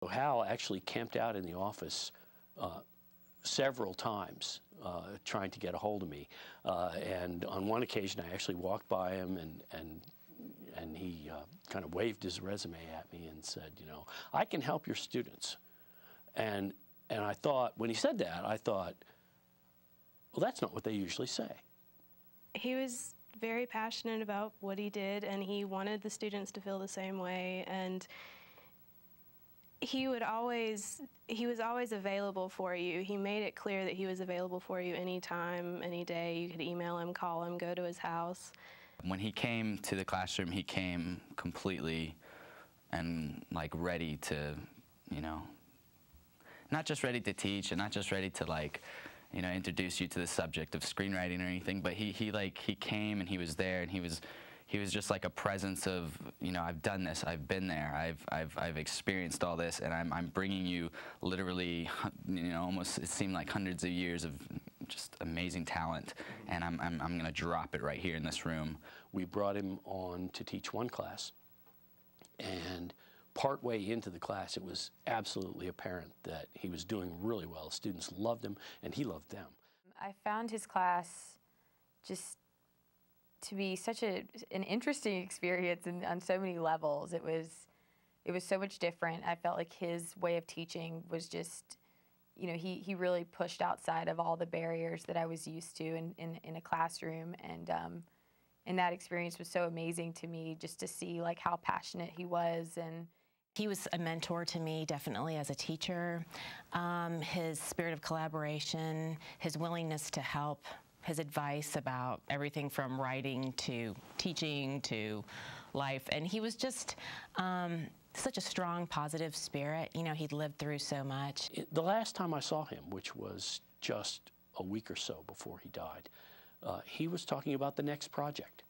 Hal actually camped out in the office several times trying to get a hold of me. And on one occasion, I actually walked by him, and he kind of waved his resume at me and said, you know, I can help your students. And I thought, when he said that, I thought, well, that's not what they usually say. He was very passionate about what he did, and he wanted the students to feel the same way. And he was always available for you. He made it clear that he was available for you anytime, any day. You could email him, call him, go to his house. When he came to the classroom, he came completely and like ready to, you know, not just ready to teach and not just ready to, like, you know, introduce you to the subject of screenwriting or anything, but he came and he was there, and he was just like a presence of, you know, I've done this, I've been there, I've experienced all this, and I'm bringing you literally, you know, almost, it seemed like hundreds of years of just amazing talent, and I'm going to drop it right here in this room. We brought him on to teach one class, and partway into the class, it was absolutely apparent that he was doing really well. Students loved him, and he loved them. I found his class just to be such an interesting experience on so many levels. It was so much different. I felt like his way of teaching was just, you know, he really pushed outside of all the barriers that I was used to in a classroom, and that experience was so amazing to me, just to see like how passionate he was. And he was a mentor to me, definitely, as a teacher. His spirit of collaboration, his willingness to help, his advice about everything from writing to teaching to life. And he was just such a strong, positive spirit. You know, he'd lived through so much. The last time I saw him, which was just a week or so before he died, he was talking about the next project.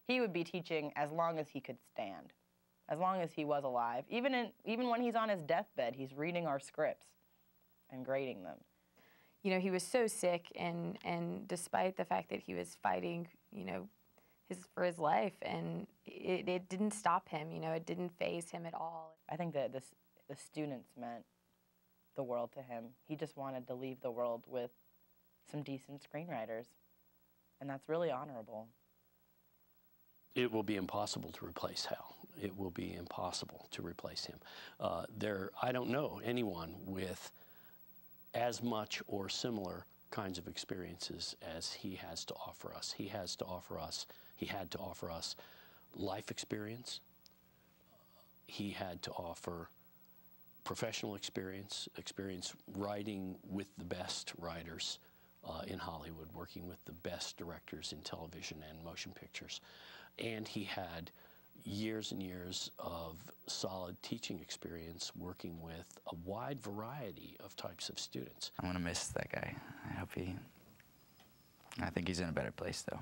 He would be teaching as long as he could stand, as long as he was alive. Even when he's on his deathbed, he's reading our scripts and grading them. You know, he was so sick, and despite the fact that he was fighting, you know, for his life, and it didn't stop him. You know, it didn't faze him at all. I think that the students meant the world to him. He just wanted to leave the world with some decent screenwriters, and that's really honorable. It will be impossible to replace Hal. It will be impossible to replace him. I don't know anyone with as much or similar kinds of experiences as he has to offer us. He had to offer us life experience. He had to offer professional experience writing with the best writers in Hollywood, working with the best directors in television and motion pictures. And he had years and years of solid teaching experience working with a wide variety of types of students. I'm going to miss that guy. I think he's in a better place, though.